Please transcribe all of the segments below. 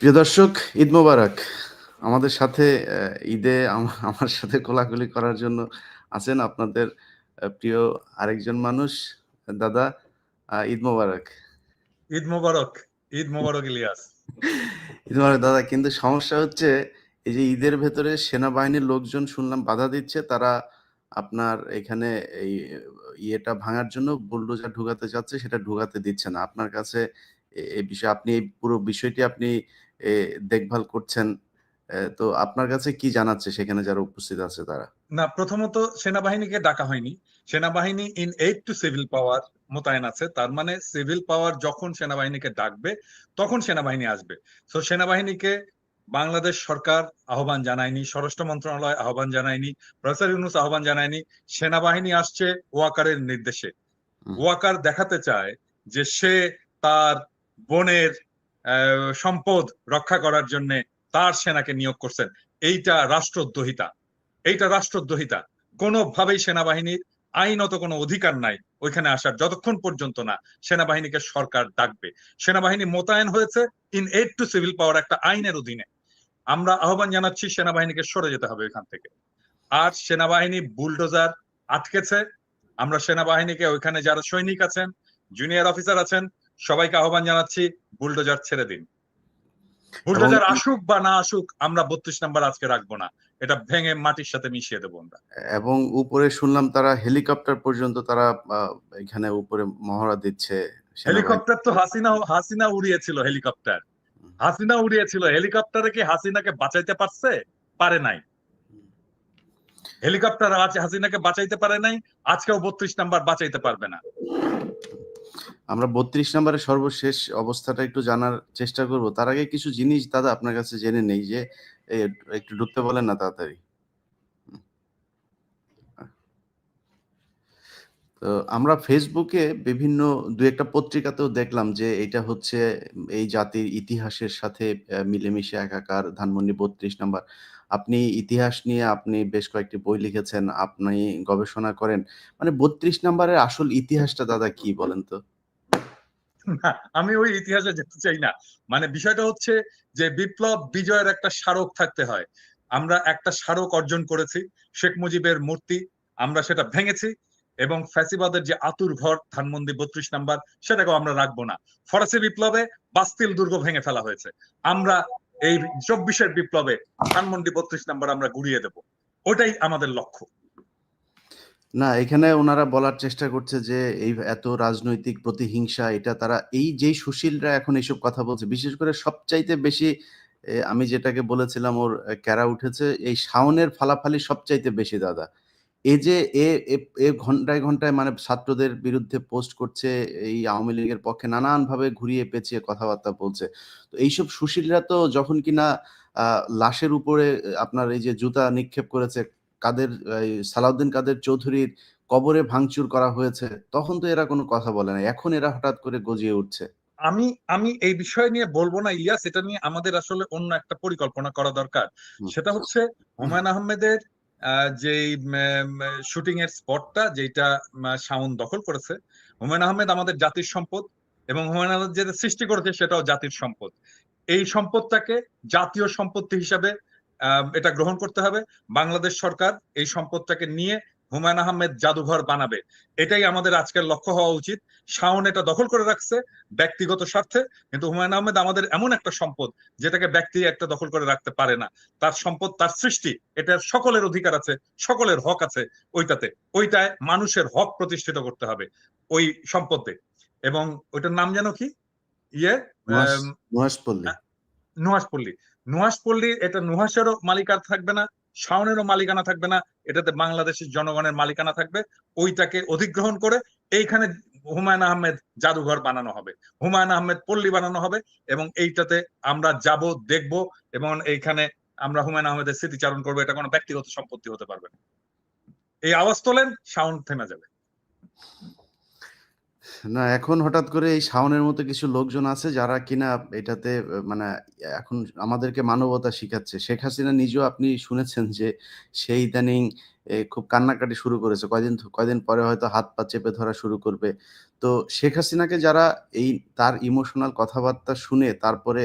প্রিয় দর্শক, ঈদ মোবারক। আমাদের সাথে ঈদে আমার সাথে কোলাকুলি করার জন্য আছেন আপনাদের প্রিয় আরেকজন মানুষ। দাদা, ঈদ মোবারক। ঈদ মোবারক। ঈদ মোবারক ইলিয়াস। ঈদ মোবারক দাদা। কিন্তু সমস্যা হচ্ছে এই যে ঈদের ভেতরে সেনাবাহিনীর লোকজন শুনলাম বাধা দিচ্ছে। তারা আপনার এখানে এই ইয়েটা ভাঙার জন্য বুলডোজার ঢুকাতে চাচ্ছে, সেটা ঢুকাতে দিচ্ছে না। আপনার কাছে এই বিষয়ে আপনি এই পুরো বিষয়টি আপনি এ দেখভাল করছেন। তো আপনার কাছে কি জানাচ্ছে সেখানে যারা উপস্থিত আছে তারা? না, প্রথমত সেনাবাহিনীকে ডাকা হয়নি। সেনাবাহিনী ইন এইড টু সিভিল পাওয়ার মোতায়েন আছে। তার মানে সিভিল পাওয়ার যখন সেনাবাহিনীকে ডাকবে তখন সেনাবাহিনী আসবে। তো সেনাবাহিনীকে বাংলাদেশ সরকার আহ্বান জানায়নি, স্বরাষ্ট্র মন্ত্রণালয় আহ্বান জানায়নি, প্রফেসর ইউনূস আহ্বান জানায়নি। সেনাবাহিনী আসছে ওয়াকারের নির্দেশে। হুম। ওয়াকার দেখাতে চায় যে সে তার বোনের সম্পদ রক্ষা করার জন্য তার সেনাকে নিয়োগ করছেন। এইটা রাষ্ট্রদ্রোহিতা। এইটা রাষ্ট্রদ্রোহিতা। কোনোভাবেই সেনাবাহিনীর আইনত কোনো অধিকার নাই ওইখানে আসার, যতক্ষণ পর্যন্ত না সেনাবাহিনীকে সরকার ডাকবে। সেনাবাহিনী মোতায়েন হয়েছে ইন এইড টু সিভিল পাওয়ার একটা আইনের অধীনে। আমরা আহ্বান জানাচ্ছি সেনাবাহিনীকে সরে যেতে হবে এখান থেকে। আর সেনাবাহিনী বুলডোজার আটকেছে। আমরা সেনাবাহিনীকে ওইখানে যারা সৈনিক আছেন, জুনিয়র অফিসার আছেন, সবাইকে আহ্বান জানাচ্ছি বুলডোজার ছেড়ে দিন। এবং বুলডোজার আসুক বা না আসুক, আমরা 32 নাম্বার আজকে রাখবো না। এটা ভেঙে মাটির সাথে মিশিয়ে দেবো আমরা। এবং উপরে শুনলাম তারা হেলিকপ্টার পর্যন্ত তারা এখানে উপরে মহড়া দিচ্ছে সেনাবাহিনী। হেলিকপ্টার তো হাসিনা উড়িয়েছিল হেলিকপ্টার। হাসিনা উড়িয়েছিল হেলিকপ্টারে, কি হাসিনাকে বাঁচাইতে পারছে? পারে নাই। হেলিকপ্টার আছে হাসিনাকে বাঁচাইতে পারে নাই, আজকেও 32 নাম্বার বাঁচাইতে পারবে না। আমরা ৩২ নম্বরের সর্বশেষ অবস্থাটা একটু জানার চেষ্টা করব। তার আগে কিছু জিনিস দাদা আপনার কাছে জেনে নেই যে এ একটু ঢুকতে বলেন না তাড়াতাড়ি। তো আমরা ফেসবুকে বিভিন্ন ২-১টা পত্রিকাতেও দেখলাম যে এইটা হচ্ছে এই জাতির ইতিহাসের সাথে মিলেমিশে একাকার ধানমন্ডি ৩২ নাম্বার। আপনি ইতিহাস নিয়ে আপনি বেশ কয়েকটি বই লিখেছেন, আপনি গবেষণা করেন। মানে ৩২ নাম্বারের আসল ইতিহাসটা দাদা কি বলেন তো? না, আমি ওই ইতিহাসে যেতে চাই না। মানে বিষয়টা হচ্ছে যে বিপ্লব বিজয়ের একটা স্মারক থাকতে হয়। আমরা একটা স্মারক অর্জন করেছি, শেখ মুজিবের মূর্তি। আমরা সেটা ভেঙেছি এবং ফ্যাসিবাদের যে আতুর ঘর ধানমন্ডি 32 নাম্বার, সেটাকেও আমরা রাখবো না। ফরাসি বিপ্লবে বাস্তিল দুর্গ ভেঙে ফেলা হয়েছে। আমরা এই 24-এর বিপ্লবে ধানমন্ডি 32 নাম্বার আমরা গুড়িয়ে দেব। ওটাই আমাদের লক্ষ্য। না, এখানে উনারা বলার চেষ্টা করছে যে এই এত রাজনৈতিক প্রতিহিংসা, এটা তারা এই যেই সুশীলরা এখন এইসব কথা বলছে, বিশেষ করে সবচাইতে বেশি আমি যেটাকে বলেছিলাম ওর ক্যারা উঠেছে এই শাওনের ফালাফালি সবচাইতে বেশি দাদা। এই যে এ এ এ ঘন্টায়, ঘন্টায় মানে ছাত্রদের বিরুদ্ধে পোস্ট করছে, এই আওয়ামী লীগের পক্ষে নানানভাবে ঘুরিয়ে পেঁচিয়ে কথাবার্তা বলছে। তো এইসব সুশীলরা তো যখন কিনা আ লাশের উপরে আপনার এই যে জুতা নিক্ষেপ করেছে, এই সালাউদ্দিন কাদের চৌধুরীর কবরে ভাঙচুর করা হয়েছে, তখন তো এরা কোনো কথা বলে নাই। এখন এরা হঠাৎ করে গজিয়ে উঠছে। আমি আমি এই বিষয় নিয়ে বলবো না ইলিয়াস, এটা নিয়ে আমাদের আসলে অন্য একটা পরিকল্পনা করা দরকার। হুম, সেটা হচ্ছে হুমায়ুন আহমেদের যে শুটিং এর স্পটটা যেটা শাওন দখল করেছে। হুমায়ুন আহমেদ আমাদের জাতির সম্পদ এবং হুমায়ুন আহমেদ যেটা সৃষ্টি করেছে সেটাও জাতির সম্পদ। এই সম্পদটাকে জাতীয় সম্পত্তি হিসাবে এটা গ্রহণ করতে হবে। বাংলাদেশ সরকার এই সম্পদটাকে নিয়ে হুমায়ুন আহমেদ জাদুঘর বানাবে। এটাই আমাদের আজকের লক্ষ্য হওয়া উচিত। শাওন এটা দখল করে রাখছে ব্যক্তিগত স্বার্থে, কিন্তু হুমায়ুন আহমেদ আমাদের এমন একটা সম্পদ যেটাকে ব্যক্তি একটা দখল করে রাখতে পারে না। তার সম্পদ, তার সৃষ্টি, এটার সকলের অধিকার আছে, সকলের হক আছে ওইটাতে। ওইটায় মানুষের হক প্রতিষ্ঠিত করতে হবে ওই সম্পদে। এবং ওইটার নাম যেন কি? ইয়ে নুহাশ আহ, নুহাশপল্লী। নুহাশপল্লী। নুহাশপল্লী, এটা নুহাশেরও মালিকানা থাকবে না, শাওনেরও মালিকানা থাকবে না, এটাতে বাংলাদেশের জনগণের মালিকানা থাকবে। ওইটাকে অধিগ্রহণ করে এইখানে হুমায়ুন আহমেদ জাদুঘর বানানো হবে, হুমায়ুন আহমেদ পল্লী বানানো হবে। এবং এইটাতে আমরা যাব, দেখব এবং এইখানে আমরা হুমায়ুন আহমেদের স্মৃতিচারণ করবো। এটা কোনো ব্যক্তিগত সম্পত্তি হতে পারবে না। এই আওয়াজ তোলেন, সাউন্ড থেমে যাবে। না, এখন হঠাৎ করে এই শাওনের মতো কিছু লোকজন আছে যারা কিনা এটাতে মানে এখন আমাদেরকে মানবতা শিখাচ্ছে। শেখ হাসিনা নিজেও আপনি শুনেছেন যে সে ইদানিং খুব কান্নাকাটি শুরু করেছে। কয়দিন পরে হয়তো হাত পা চেপে ধরা শুরু করবে। তো শেখ হাসিনাকে যারা এই তার ইমোশনাল কথাবার্তা শুনে তারপরে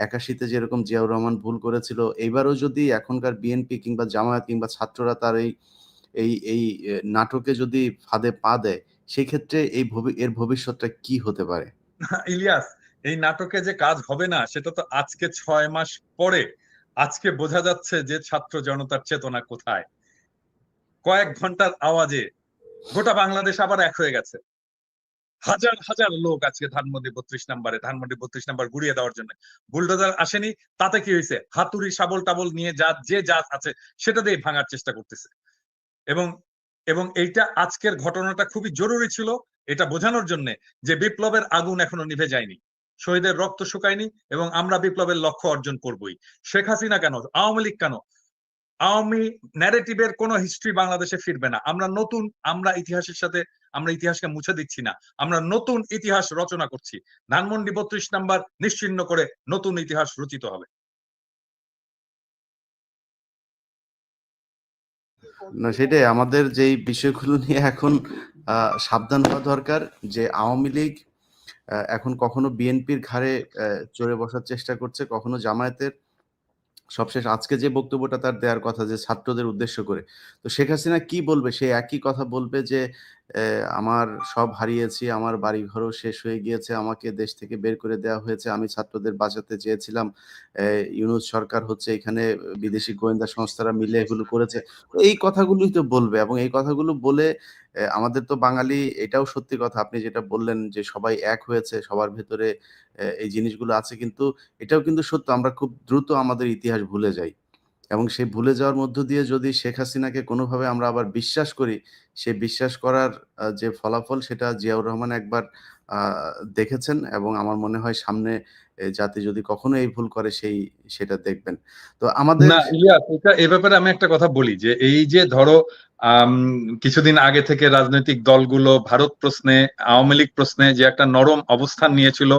81-তে যেরকম জিয়াউর রহমান ভুল করেছিল, এইবারও যদি এখনকার বিএনপি কিংবা জামায়াত কিংবা ছাত্ররা তার এই নাটকে যদি ফাঁদে পা দেয়, সেক্ষেত্রে এর ভবিষ্যৎটা কি হতে পারে? ইলিয়াস, এই নাটকে যে কাজ হবে না সেটা তো আজকে 6 মাস পরে আজকে বোঝা যাচ্ছে যে ছাত্র জনতার চেতনা কোথায়। কয়েক ঘন্টার আওয়াজে গোটা বাংলাদেশ আবার এক হয়ে গেছে। হাজার হাজার লোক আজকে ধানমন্ডি 32 নাম্বার গুড়িয়ে দেওয়ার জন্য। বুলডোজার আসেনি, তাতে কি হয়েছে? হাতুড়ি শাবল টাবল নিয়ে যা আছে সেটা দিয়ে ভাঙার চেষ্টা করতেছে। এবং এবং এইটা আজকের ঘটনাটা খুবই জরুরি ছিল এটা বোঝানোর জন্য যে বিপ্লবের আগুন এখনো নিভে যায়নি, শহীদের রক্ত শুকায়নি, এবং আমরা বিপ্লবের লক্ষ্য অর্জন করবই। শেখ হাসিনা কেন, আওয়ামী লীগ কেন, আওয়ামী ন্যারেটিভের কোন হিস্ট্রি বাংলাদেশে ফিরবে না। আমরা ইতিহাসের সাথে আমরা ইতিহাসকে মুছে দিচ্ছি না, আমরা নতুন ইতিহাস রচনা করছি। ধানমন্ডি 32 নাম্বার নিশ্চিহ্ন করে নতুন ইতিহাস রচিত হবে। না, সেটাই আমাদের যেই বিষয়গুলো নিয়ে এখন সাবধান হওয়া দরকার, যে আওয়ামী লীগ এখন কখনো বিএনপির ঘাড়ে চড়ে বসার চেষ্টা করছে, কখনো জামায়াতের। সবশেষ আজকে যে বক্তব্যটা তার দেওয়ার কথা, যে ছাত্রদের উদ্দেশ্য করে, তো শেখ হাসিনা কি বলবে? সে একই কথা বলবে যে আমার সব হারিয়েছি, আমার বাড়িঘরও শেষ হয়ে গিয়েছে, আমাকে দেশ থেকে বের করে দেওয়া হয়েছে, আমি ছাত্রদের বাঁচাতে চেয়েছিলাম, ইউনূস সরকার হচ্ছে এখানে বিদেশি গোয়েন্দা সংস্থারা মিলে এগুলো করেছে। তো এই কথাগুলোই তো বলবে, এবং এই কথাগুলো বলে আমাদের তো বাঙালি, এটাও সত্যি কথা আপনি যেটা বললেন যে সবাই এক হয়েছে, সবার ভেতরে এই জিনিসগুলো আছে, কিন্তু এটাও কিন্তু সত্য, আমরা খুব দ্রুত আমাদের ইতিহাস ভুলে যাই, এবং সেই ভুলে যাওয়ার মধ্য দিয়ে যদি শেখ হাসিনাকে কোনোভাবে আমরা আবার বিশ্বাস করি, সে বিশ্বাস করার যে ফলাফল, সেটা জিয়াউর রহমান একবার দেখেছেন, এবং আমার মনে হয় সামনে জাতি যদি কখনো এই ভুল করে সেটা দেখবেন। তো আমাদের না ইলিয়াস, এটা এ ব্যাপারে আমি একটা কথা বলি যে এই যে ধরো কিছুদিন আগে থেকে রাজনৈতিক দলগুলো ভারত প্রশ্নে, আওয়ামী লীগ প্রশ্নে যে একটা নরম অবস্থান নিয়েছিল,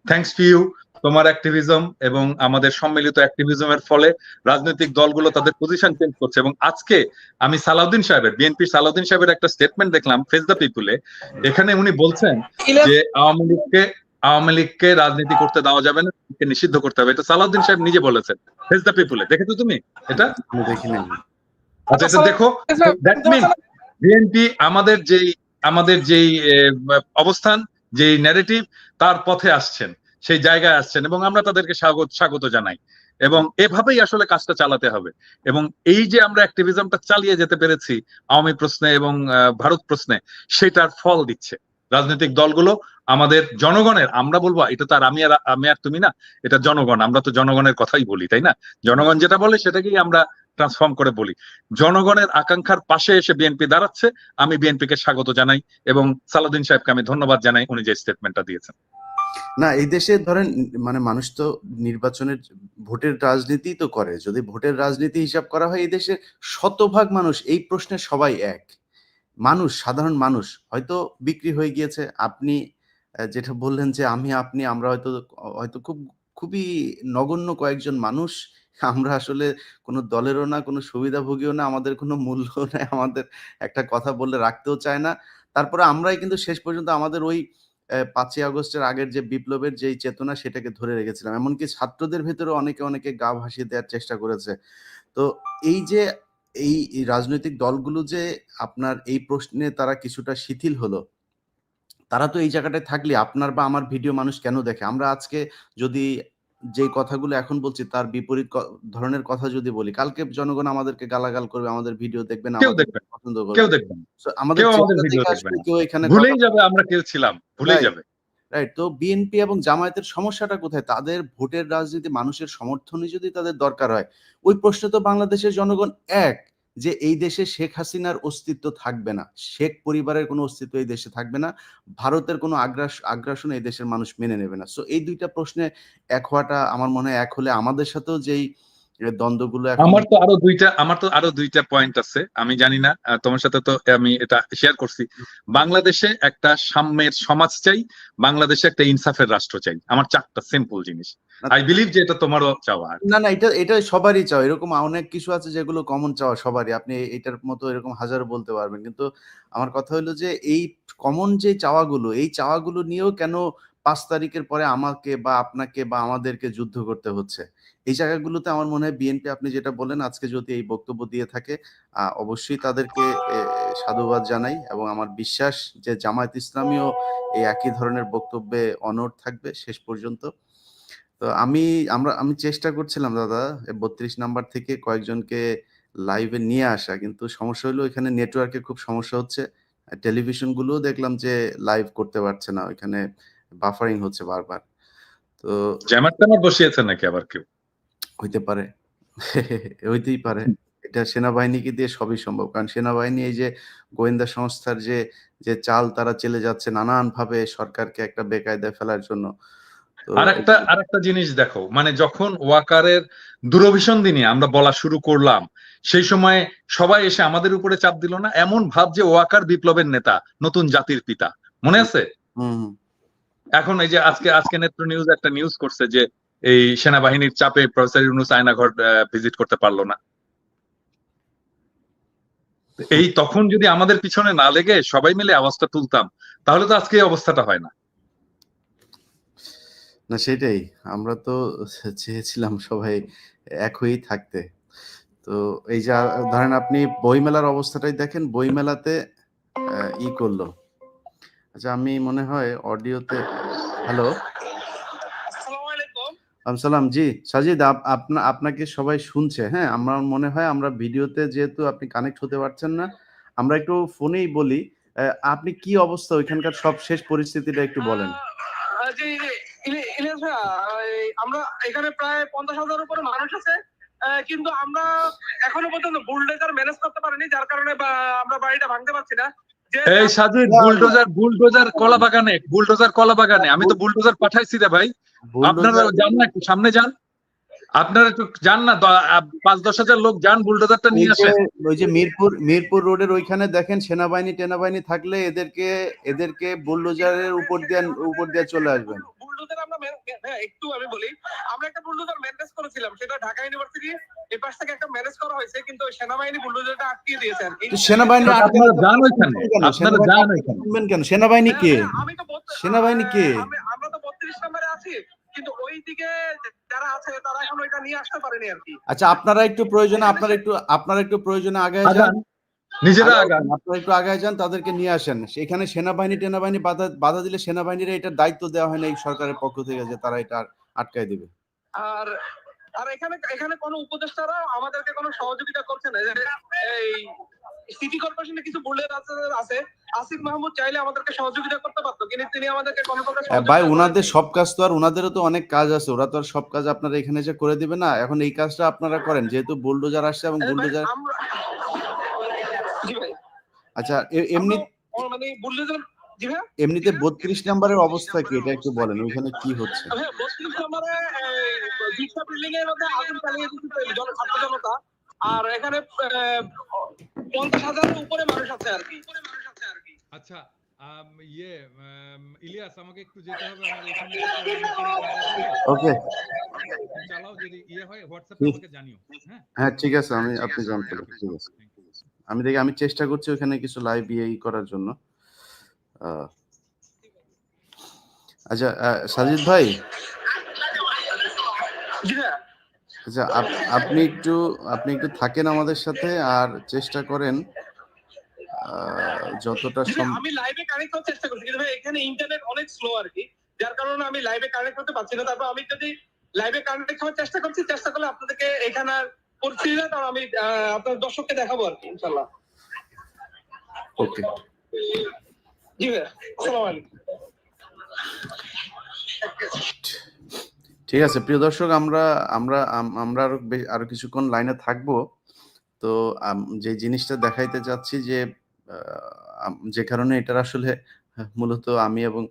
থ্যাঙ্কস টু ইউ, তোমার অ্যাক্টিভিজম এবং আমাদের সম্মিলিত অ্যাক্টিভিজমের ফলে রাজনৈতিক দলগুলো তাদের পজিশন চেঞ্জ করছে। এবং আজকে আমি বিএনপির সালাউদ্দিন সাহেবের একটা স্টেটমেন্ট দেখলাম ফেস দ্য পিপুলে। এখানে উনি বলছেন যে আওয়ামী লীগকে রাজনীতি করতে দেওয়া যাবে না, নিষিদ্ধ করতে হবে। এটা সালাউদ্দিন সাহেব নিজে বলেছেন ফেস দ্য পিপুলে। দেখেছো তুমি এটা? আমি দেখি নাই। আচ্ছা, এটা দেখো। দ্যাট মিন বিএনপি আমাদের যেই অবস্থান, যেই ন্যারেটিভ, তার পথে আসছেন, সেই জায়গায় আসছেন, এবং আমরা তাদেরকে স্বাগত জানাই। এবং এভাবেই আসলে কাজটা চালাতে হবে। এবং এই যে আমরা অ্যাক্টিভিজমটা চালিয়ে যেতে পেরেছি আওয়ামী প্রশ্নে এবং ভারত প্রশ্নে, সেটার ফল দিচ্ছে রাজনৈতিক দলগুলো। আমাদের জনগণের, আমরা বলবো এটা তো আর আমি আর তুমি না, এটা জনগণ, আমরা তো জনগণের কথাই বলি, তাই না? জনগণ যেটা বলে সেটাকেই আমরা ট্রান্সফর্ম করে বলি। জনগণের আকাঙ্ক্ষার পাশে এসে বিএনপি দাঁড়াচ্ছে, আমি বিএনপিকে স্বাগত জানাই, এবং সালাউদ্দিন সাহেবকে আমি ধন্যবাদ জানাই উনি যে স্টেটমেন্টটা দিয়েছেন। না, এই দেশে ধরেন মানে মানুষ তো নির্বাচনের ভোটের রাজনীতি তো করে, যদি ভোটের রাজনীতি হিসাব করা হয়, এই দেশের শতভাগ মানুষ এই প্রশ্নে সবাই এক। মানুষ, সাধারণ মানুষ হয়তো বিক্রি হয়ে গিয়েছে। আপনি যেটা বললেন যে আমি, আপনি, আমরা হয়তো হয়তো খুবই নগণ্য কয়েকজন মানুষ। আমরা আসলে কোনো দলেরও না, কোনো সুবিধাভোগীও না, আমাদের কোনো মূল্য নাই, আমাদের একটা কথা বললে রাখতেও চায় না। তারপরে আমরাই কিন্তু শেষ পর্যন্ত আমাদের ওই ৫ই আগস্টের আগের যে বিপ্লবের যেই চেতনা, সেটাকে ধরে রেখেছিলাম। এমনকি ছাত্রদের ভেতরেও অনেকে গা ভাসিয়ে দেওয়ার চেষ্টা করেছে। তো এই যে এই রাজনৈতিক দলগুলো যে আপনার এই প্রশ্নে তারা কিছুটা শিথিল হলো, তারা তো এই জায়গাটায় থাকলে আপনার বা আমার ভিডিও মানুষ কেন দেখে? আমরা আজকে যদি যে কথাগুলো এখন বলছি তার বিপরীত ধরনের কথা যদি বলি, কালকে জনগণ আমাদেরকে গালাগাল করবে, আমাদের ভিডিও দেখবে না, কেউ আমাদের দেখবেন, পছন্দ কেউ করবে না। দেখবেন, সো আমাদের কেউ আমাদের চেহারা ভিডিও দেখে দেখবেন আসলে না, কেউ এখানে কথা ভুলেই যাবে আমরা কেউ ছিলাম, ভুলেই রাইট, যাবে। রাইট। তো বিএনপি এবং জামায়াতের সমস্যাটা কোথায়? তাদের ভোটের রাজনীতি, মানুষের সমর্থনই যদি তাদের দরকার হয়, ওই প্রশ্নে তো বাংলাদেশের জনগণ এক, যে এই দেশে শেখ হাসিনার অস্তিত্ব থাকবে না। শেখ পরিবারের কোনো অস্তিত্ব এই দেশে থাকবে না। ভারতের কোনো আগ্রাসন এই দেশের মানুষ মেনে নেবে না। সো এই ২ টা প্রশ্নে এক হওয়াটা আমার মনে হয়, এক হলে আমাদের সাথেও যেই দ্বন্দ্বগুলো এখন আমার তো আরো দুইটা পয়েন্ট আছে। আমি জানি না, তোমার সাথে তো আমি এটা শেয়ার করছি। বাংলাদেশে একটা সাম্যের সমাজ চাই, বাংলাদেশে একটা ইনসাফের রাষ্ট্র চাই। আমার 4টা সিম্পল জিনিস। আই বিলিভ যে এটা তোমারও চাওয়া আর কি। না, এটা সবারই চাওয়া। এরকম অনেক কিছু আছে যেগুলো কমন চাওয়া সবারই। আপনি এটার মতো এরকম হাজারো বলতে পারবেন। কিন্তু আমার কথা হলো যে এই কমন যে চাওয়াগুলো, এই চাওয়াগুলো নিয়েও কেন 5 তারিখের পরে আমাকে বা আপনাকে বা আমাদেরকে যুদ্ধ করতে হচ্ছে। এই জায়গাগুলোতে আমার মনে হয় বিএনপি আপনি যেটা বললেন আজকে যদি এই বক্তব্য দিয়ে থাকে অবশ্যই তাদেরকে সাধুবাদ জানাই এবং আমার বিশ্বাস যে জামায়াত ইসলামীও এই একই ধরনের বক্তব্যে অনড় থাকবে শেষ পর্যন্ত। তো আমি চেষ্টা করছিলাম দাদা 32 নাম্বার থেকে কয়েকজনকে লাইভে নিয়ে আসা, কিন্তু সমস্যা হলো এখানে নেটওয়ার্কের খুব সমস্যা হচ্ছে। টেলিভিশন গুলোও দেখলাম যে লাইভ করতে পারছে না, ওইখানে বাফারিং হচ্ছে বারবার। তো জ্যামার ট্যামার বসিয়েছেন নাকি আবার কেউ? হইতে পারে হইতেই পারে। এটা সেনাবাহিনীকে দিয়ে সবই সম্ভব, কারণ সেনাবাহিনী এই যে গোয়েন্দা সংস্থার যে যে চাল তারা চেলে যাচ্ছে নানান ভাবে সরকারকে একটা বেকায়দায় ফেলার জন্য। তো আরেকটা জিনিস দেখো, মানে যখন ওয়াকারের দূরভিসন্ধি নিয়ে আমরা বলা শুরু করলাম, সেই সময় সবাই এসে আমাদের উপরে চাপ দিল না? এমন ভাব যে ওয়াকার বিপ্লবের নেতা, নতুন জাতির পিতা, মনে আছে? হুম এখন এই যে আজকে নেত্র নিউজ একটা নিউজ করছে যে এই সেনাবাহিনীর চাপে প্রফেসর ইউনূস আয়নাঘর ভিজিট করতে পারলো না। এই তখন যদি আমাদের পিছনে না লেগে সবাই মিলে আওয়াজটা তুলতাম, তাহলে তো আজকে এই অবস্থাটা হয় না। না সেটাই, আমরা তো চেয়েছিলাম সবাই এক হয়েই থাকতে। তো এই যে ধরেন আপনি বইমেলার অবস্থাটাই দেখেন, বইমেলাতে ই করলো। আচ্ছা আমি মনে হয় অডিওতে, হ্যালো সালাম জি সাজিদ, আপনাকে সবাই শুনছে। হ্যাঁ, আমার মনে হয় আমরা ভিডিওতে যেহেতু আপনি কানেক্ট হতে পারছেন না, আমরা একটু ফোনেই বলি। আপনি কি অবস্থা ওইখানকার সব শেষ পরিস্থিতিটা একটু বলেন। জি জি ইলিয়াস ভাইয়া, আমরা এখানে প্রায় 50,000 উপরে মানুষ আছে, কিন্তু আমরা এখনো পর্যন্ত বুলডোজার ম্যানেজ করতে পারিনি, যার কারণে আমরা বাড়িটা ভাঙতে পারছি না। এই সাজিদ, বুলডোজার কলা বাগানে আমি তো বুলডোজার পাঠাইছি রে ভাই। আপনারা যান না, একটু সামনে যান, আপনারা একটু যান না, 5-10 হাজার লোক যান, বুলডোজারটা নিয়ে আসেন। ওই যে মিরপুর রোডের ওইখানে দেখেন সেনাবাহিনী থাকলে এদেরকে বুলডোজারের উপর দিয়ে চলে আসবেন। বুলডোজার আমরা একটু আমি বলি, আমরা একটা বুলডোজার ম্যানেজ করেছিলাম, সেটা ঢাকা ইউনিভার্সিটি এই পাশ থেকে একটা ম্যানেজ করা হয়েছে, কিন্তু সেনাবাহিনী বুলডোজারটা আটকিয়ে দিয়েছে আর কি। সেনাবাহিনী আপনারা যান ওইখানে, আপনারা যান ওইখানে। শুনবেন কেন? সেনাবাহিনী কে? আমি তো সেনাবাহিনী কে? আমরা তো 32 নম্বরে আছি, কিন্তু ওইদিকে যারা আছে তারা এখন ওইটা নিয়ে আসতে পারেনি আর কি। আচ্ছা আপনারা একটু প্রয়োজনে আগায় যান, নিজেরা আগান, আপনারা একটু আগায় যান, তাদেরকে নিয়ে আসেন। এখানে সেনাবাহিনী বাধা দিলে সেনাবাহিনীরা এটার দায়িত্ব দেওয়া হয় না এই সরকারের পক্ষ থেকে যে তারা এটা আটকায় দিবে। আর আর এখানে কোনো উপদেষ্টারা আমাদেরকে কোনো সহযোগিতা করছে না। এই সিটি কর্পোরেশনে কিছু বুলডোজার আছে, আসিফ মাহমুদ চাইলে আমাদেরকে সহযোগিতা করতে পারতো, কিন্তু তিনি আমাদেরকে কোনো প্রকার ভাই ওনাদের সব কাজ তো আর ওনাদেরও তো অনেক কাজ আছে, ওরা তো আর সব কাজ আপনারা এখানে এসে করে দিবে না। এখন এই কাজটা আপনারা করেন, যেহেতু বুলডোজার আসছে এবং বুলডোজার। আচ্ছা এমনি মানে বুলডোজার এমনিতে 32 নম্বরের অবস্থা কি এটা একটু বলেন, ওইখানে কি হচ্ছে? 32 নম্বরে বিল্ডিং এর মধ্যে আগুন চালিয়ে দিচ্ছে ছাত্র জনতা, আর এখানে 50,000 উপরে মানুষ আছে আর কি। আচ্ছা ইলিয়াস, আমাকে একটু যেতে হবে, আমার এখানে ওকে চালাও, যদি হয় হোয়াটসঅ্যাপে আমাকে জানিও। হ্যাঁ ঠিক আছে, আপনি জানতে পারেন, ঠিক আছে। আমি চেষ্টা করছি ওখানে কিছু লাইভ করার জন্য। আচ্ছা সাজিদ ভাই, আচ্ছা আপনি একটু থাকেন আমাদের সাথে আর চেষ্টা করেন যতটা আমি লাইভে কানেক্ট হওয়ার চেষ্টা করছি, কিন্তু এখানে ইন্টারনেট অনেক স্লো আর কি, যার কারণে আমি লাইভে কানেক্ট হতে পারছি না। তারপর আমি যদি লাইভে কানেক্ট হওয়ার চেষ্টা করলে আপনাদেরকে এখানে পরিস্থিতিটা তাও আমি আপনার দর্শককে দেখাবো আর কি, ইনশাআল্লাহ। ওকে জি ভাই, আসসালামু আলাইকুম। ঠিক আছে প্রিয় দর্শক, আমরা আরো কিছুক্ষণ লাইনে থাকবো। তো যে জিনিসটা দেখাইতে চাচ্ছি যে কারণে এটার আসলে মূলত আমি এবং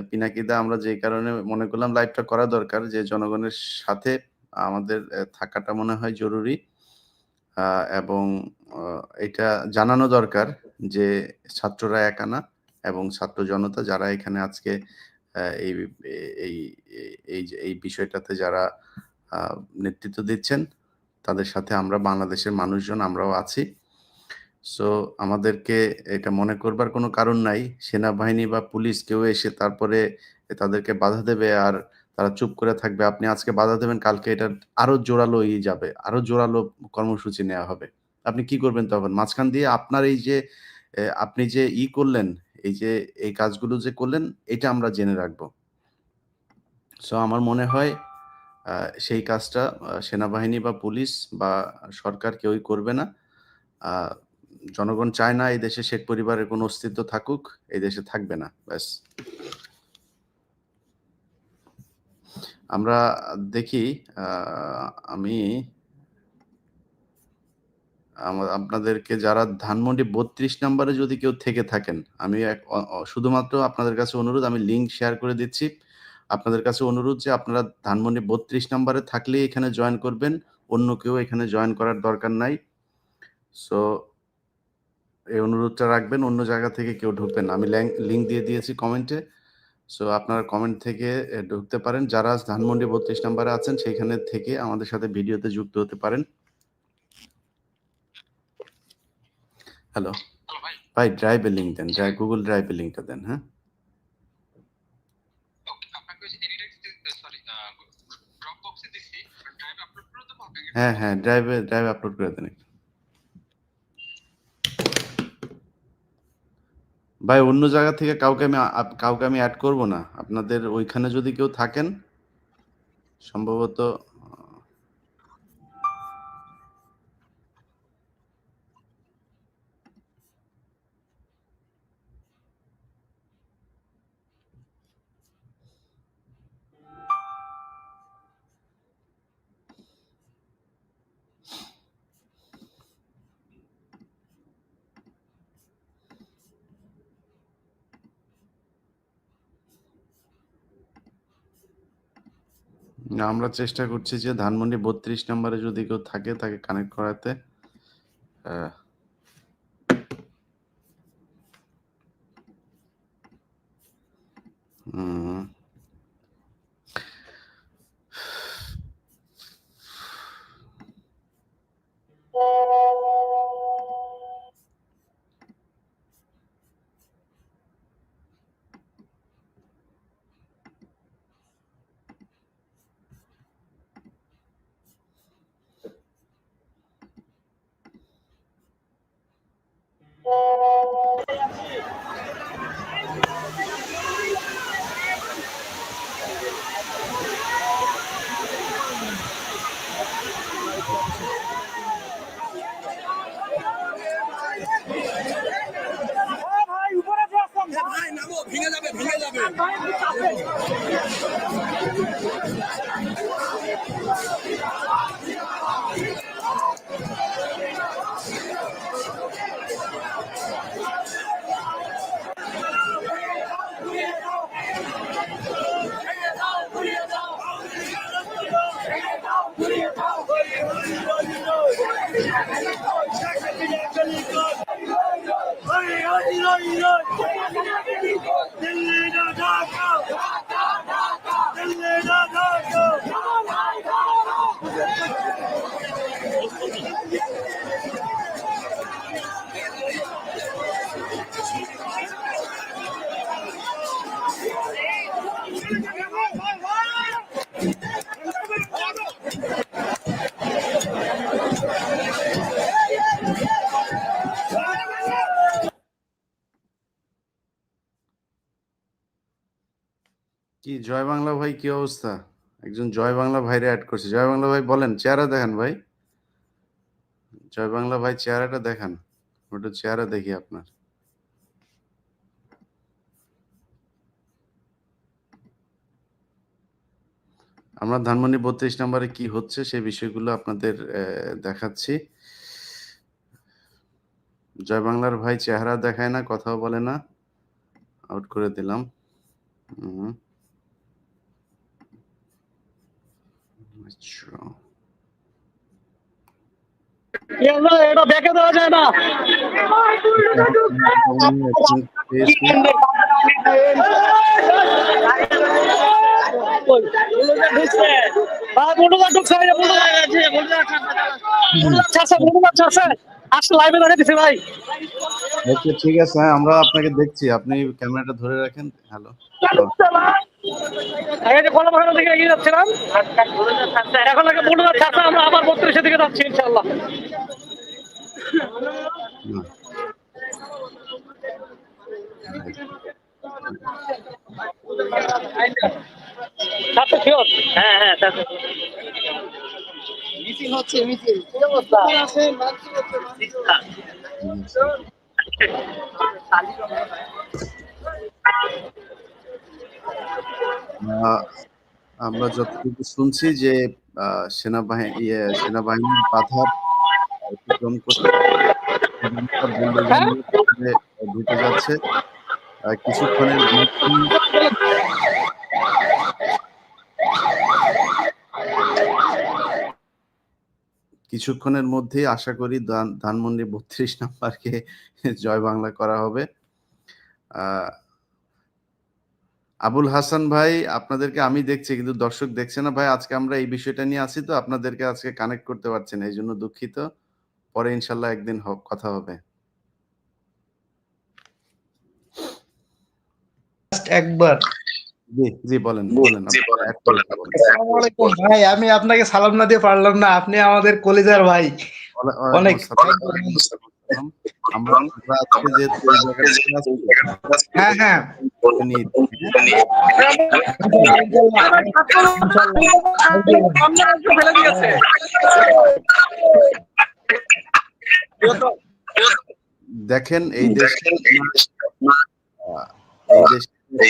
পিনাকিদা আমরা যে কারণে মনে করলাম লাইভটা করা দরকার, যে জনগণের সাথে আমাদের থাকাটা মনে হয় জরুরি, এবং এটা জানানো দরকার যে ছাত্ররা একা না, এবং ছাত্র জনতা যারা এখানে আজকে এই এই এই বিষয়টাতে যারা নেতৃত্ব দিচ্ছেন তাদের সাথে আমরা বাংলাদেশের মানুষজন আমরাও আছি। সো আমাদেরকে এটা মনে করবার কোনো কারণ নাই সেনাবাহিনী বা পুলিশ কেউ এসে তারপরে তাদেরকে বাধা দেবে আর তারা চুপ করে থাকবে। আপনি আজকে বাধা দেবেন, কালকে এটার আরো জোরালো যাবে। আরো জোরালো কর্মসূচি নেওয়া হবে। আপনি কি করবেন তখন? মাঝখান দিয়ে আপনার এই যে আপনি যে করলেন, এই যে এই কাজগুলো যে করলেন, এটা আমরা জেনে রাখবো। সো আমার মনে হয় সেই কাজটা সেনাবাহিনী বা পুলিশ বা সরকার কেউই করবে না। জনগণ চায় না এই দেশে শেখ পরিবারের কোনো অস্তিত্ব থাকুক, এই দেশে থাকবে না। ব্যাস। আমরা দেখি আমি আপনাদেরকে যারা ধানমন্ডি ৩২ নম্বরে যদি কেউ থেকে থাকেন, আমি শুধুমাত্র আপনাদের কাছে অনুরোধ, আমি লিঙ্ক শেয়ার করে দিচ্ছি। আপনাদের কাছে অনুরোধ যে আপনারা ধানমন্ডি ৩২ নম্বরে থাকলেই এখানে জয়েন করবেন। অন্য কেউ এখানে জয়েন করার দরকার নাই। সো এই অনুরোধটা রাখবেন, অন্য জায়গা থেকে কেউ ঢুকবেন না। আমি লিঙ্ক দিয়ে দিয়েছি কমেন্টে। সো আপনারা কমেন্ট থেকে ঢুকতে পারেন। যারা ধানমন্ডি ৩২ নম্বরে আছেন সেখানে থেকে আমাদের সাথে ভিডিওতে যুক্ত হতে পারেন। হ্যালো ভাই, ড্রাইভের লিঙ্ক দেন, গুগল ড্রাইভের লিঙ্কটা দেন। হ্যাঁ, ড্রাইভে আপলোড করে দেন। ভাই অন্য জায়গা থেকে কাউকে আমি অ্যাড করব না। আপনাদের ওইখানে যদি কেউ থাকেন সম্ভবত আমরা চেষ্টা করছি যে ধানমন্ডি ৩২ নম্বরে যদি কেউ থাকে তাকে কানেক্ট করাতে। কি জয় বাংলা ভাই, কি অবস্থা? একজন জয় বাংলা ভাইরে অ্যাড করছে। জয় বাংলা ভাই বলেন, চেহারা দেখান ভাই। জয় বাংলা ভাই চেহারাটা দেখান, ওটা চেহারা দেখি আপনার। আমরা ধানমন্ডি ৩২ নম্বরে কি হচ্ছে সেই বিষয়গুলো আপনাদের দেখাচ্ছি। জয় বাংলার ভাই চেহারা দেখায় না, কথাও বলে না, আউট করে দিলাম। আচ্ছা, এটা দেখে দেওয়া যায় না। আসলে লাইভে দেখা দিছে ভাই। ওকে, ঠিক আছে। হ্যাঁ, আমরা আপনাকে দেখছি। আপনি ক্যামেরাটা ধরে রাখেন। হ্যালো। এই যে কলাবাগান থেকে এগিয়ে যাচ্ছিলাম, এখন আগে বলে যাচ্ছে আচ্ছা আমরা আবার 32 দিকে যাচ্ছি ইনশাল্লাহ। ছাত্র শিওর। হ্যাঁ হ্যাঁ ছাত্র মিছিল হচ্ছে, মিছিল কি অবস্থা আমরা যতটুকু শুনছি যে সেনাবাহিনীর বাধা অতিক্রম করে হ্যাঁ ঢুকে যাচ্ছে। কিছুক্ষণের মধ্যেই আশা করি ধানমন্ডি 32 নাম্বারকে জয় বাংলা করা হবে। আবুল হাসান ভাই, আপনাদেরকে আমি দেখছি কিন্তু দর্শক দেখছে না ভাই। আজকে আমরা এই বিষয়টা নিয়ে আছি তো আপনাদেরকে আজকে কানেক্ট করতে পারছি না, এই জন্য দুঃখিত। পরে ইনশাল্লাহ একদিন কথা হবে। একবার জি জি, বলেন। আসসালামু আলাইকুম ভাই, আমি আপনাকে সালাম না দিয়ে পারলাম না, আপনি আমাদের কলিজার ভাই। অনেক আমরা আজকে যেহেতু এই জায়গাটা হ্যাঁ হ্যাঁ ফেলে দিয়েছে। দেখেন, এই দেশে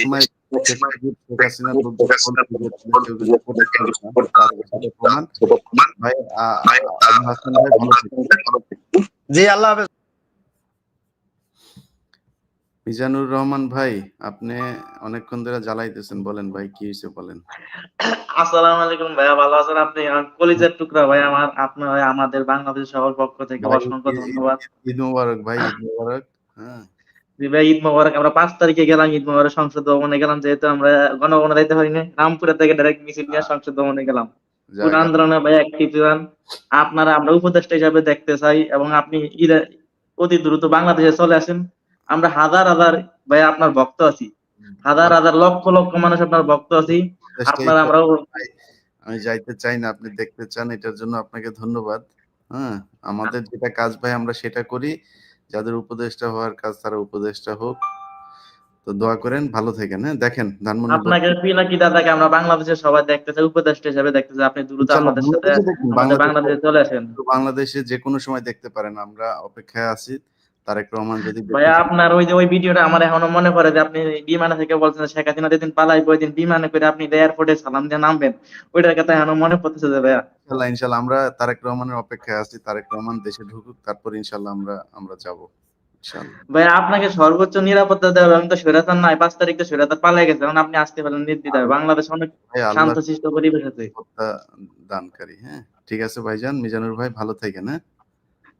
সময় শেখ হাসিনা প্রমাণ। ভাই আবুল হাসান ভাই ভালো থাকবেন। জি, আল্লাহ হাফেজ। মিজানুর রহমান ভাই, আপনি অনেকক্ষণ ধরে জ্বালাইতেছেন, বলেন ভাই কি হয়েছে বলেন। আসসালামু আলাইকুম ভাইয়া, ভালো আছেন আপনি? কলিজার টুকরা ভাই আমার, আপনার আমাদের বাংলাদেশ সবার পক্ষ থেকে ভাই, অসংখ্য ধন্যবাদ। ঈদ মোবারক ভাই, ঈদ মোবারক। হ্যাঁ জি ভাই, ঈদ মোবারক। আমরা 5 তারিখে গেলাম ঈদ মোবারক, সংসদ ভবনে গেলাম, যেহেতু আমরা গণভবনে যাইতে পারিনি, রামপুরা থেকে ডাইরেক্ট মিছিল নিয়ে সংসদ ভবনে গেলাম। পুরো আন্দোলনে ভাই অ্যাক্টিভ ছিলেন আপনারা। আমরা উপদেষ্টা হিসাবে দেখতে চাই এবং আপনি অতি দ্রুত বাংলাদেশে চলে আসেন। আমরা হাজার হাজার ভাই আপনার ভক্ত আছি, হাজার হাজার লক্ষ লক্ষ মানুষ আপনার ভক্ত আছি। আপনারা আমরা আমি যাইতে চাই না, আপনি দেখতে চান, এটার জন্য আপনাকে ধন্যবাদ। হ্যাঁ, আমাদের যেটা কাজ ভাই আমরা সেটা করি। যাদের উপদেষ্টা হওয়ার কাজ তারা উপদেষ্টা হোক। তো দোয়া করেন, ভালো থাকেন। হ্যাঁ, দেখেন ধানমন্ডি আপনাকে পিনাকি দাদাকে আমরা বাংলাদেশের সবাই দেখতে চাই, উপদেষ্টা হিসেবে দেখতে চাই। আপনি দ্রুত আমাদের সাথে আমাদের বাংলাদেশে চলে আসেন। বাংলাদেশে যে কোনো সময় দেখতে পারেন, আমরা অপেক্ষায় আছি। তারেক রহমান যদি ভাইয়া আপনার ওই ভিডিওটা আমার এখনো মনে পড়ে যে আপনি বিমানে থেকে বলছেন শেখ হাসিনা যেদিন পালাইবে ওই দিন বিমানে করে আপনি এয়ারপোর্টে সালাম দিয়ে নামবেন, ওইটার কথা এখনো মনে পড়তেছে যে ভাইয়া। ইনশাল্লাহ আমরা তারেক রহমানের অপেক্ষায় আছি। তারেক রহমান দেশে ঢুকুক, তারপর ইনশাল্লাহ আমরা যাব। ভাইয়া আপনাকে সর্বোচ্চ নিরাপত্তা দেওয়া হবে। আমি তো স্বৈরাচার নাই, 5 তারিখ তো স্বৈরাচার পালাই গেছে, এখন আপনি আসতে পারেন নির্দ্বিধায়। বাংলাদেশ অনেক শান্তশিষ্ট পরিবেশ আছে। দানকারী। হ্যাঁ, ঠিক আছে ভাইজান। মিজানুর ভাই ভালো থাকেন। হ্যাঁ,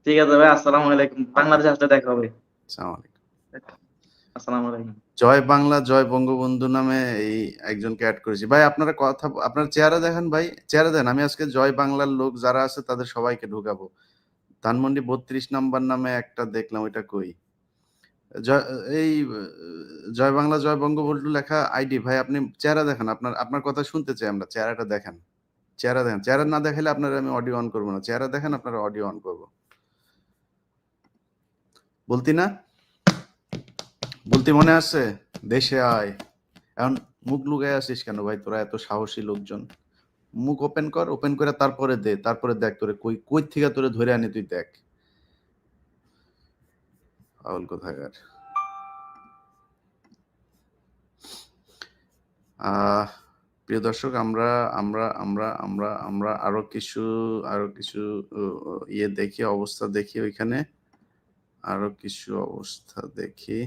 ঠিক আছে ভাই, আসসালামু আলাইকুম। বাংলাদেশে আসলে দেখা হবে। আসসালামু আলাইকুম। জয় বাংলা জয় বঙ্গবন্ধু নামে এই একজনকে অ্যাড করেছি ভাই। আপনার চেহারা দেখেন ভাই, চেহারা দেন। আমি আজকে জয় বাংলার লোক যারা আছে তাদের সবাইকে ঢুকাবো। ধানমন্ডি 32 নাম্বার নামে একটা দেখলাম, ওইটা কই? এই জয় বাংলা জয় বঙ্গবন্ধু লেখা আইডি। ভাই আপনি চেহারা দেখেন, আপনার কথা শুনতে চাই আমরা। চেহারাটা দেখেন, চেহারা দেখেন। চেহারা না দেখালে আপনার আমি অডিও অন করবো না। চেহারা দেখেন, আপনার অডিও অন করবো। বলতি না, বলতে মনে আছে? দেশে আয়। এখন মুখ লুকায় আসিস কেন ভাই? তোরা এত সাহসী লোকজন, মুখ ওপেন কর, ওপেন করে তারপরে দে, তারপরে দেখ তোরে কই থেকে তোরে ধরে আনি, তুই দেখ। পাগল কোথাকার। প্রিয় দর্শক, আমরা আমরা আমরা আমরা আমরা আরো কিছু ইয়ে দেখি, অবস্থা দেখি, ওইখানে আরো কিছু অবস্থা দেখি।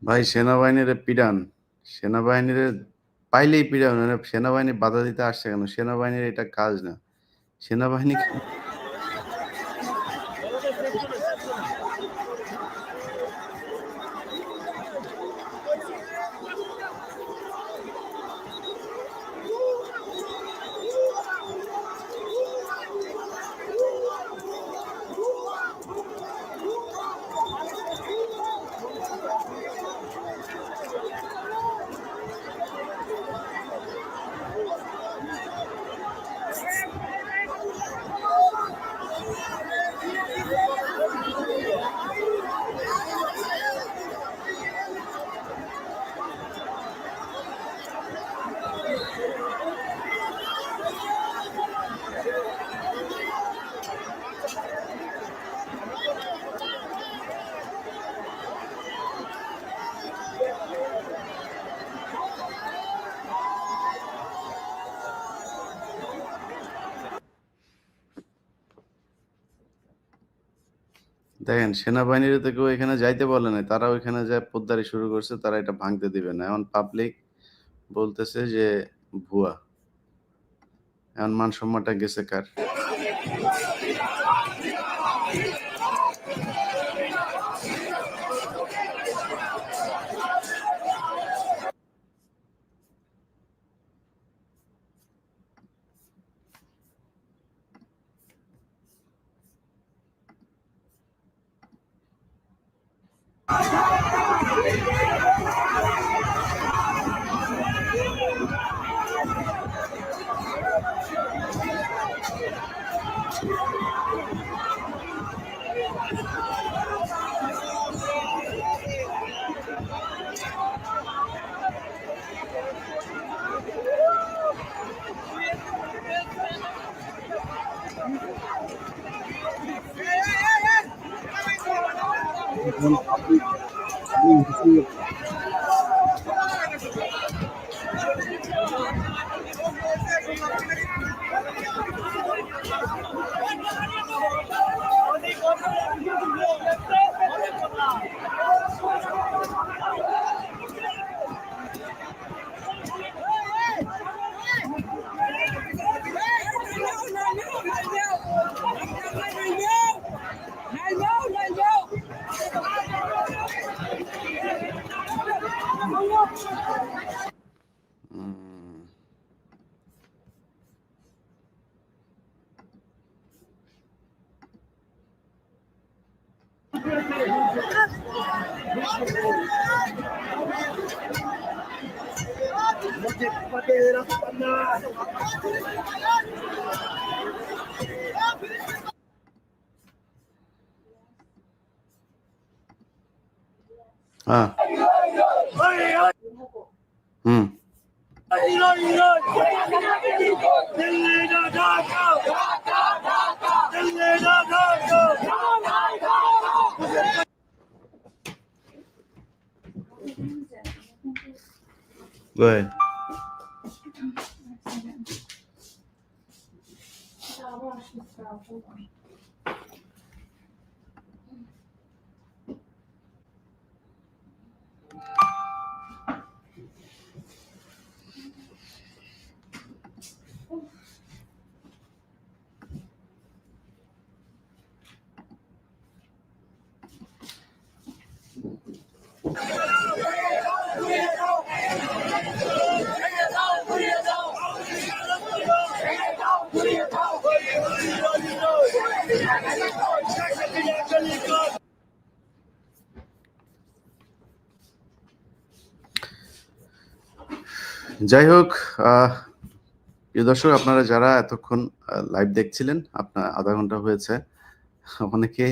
ভাই সেনাবাহিনীর পিডান, সেনাবাহিনীর পাইলেই পিডান, মানে সেনাবাহিনী বাধা দিতে আসছে কেন? সেনাবাহিনীর এটা কাজ না। সেনাবাহিনী দেখেন, সেনাবাহিনীর তো কেউ এখানে যাইতে বলে নাই, তারা ওইখানে যায় পোদ্দারি শুরু করছে, তারা এটা ভাঙতে দিবে না। এখন পাবলিক বলতেছে যে ভুয়া। এখন মান সম্মানটা গেছে কার? উম, হ্যাঁ, হুম, go ahead. যাই হোক, প্রিয় দর্শক, আপনারা যারা এতক্ষণ লাইভ দেখছিলেন, আপনার আধা ঘন্টা হয়েছে, অনেকে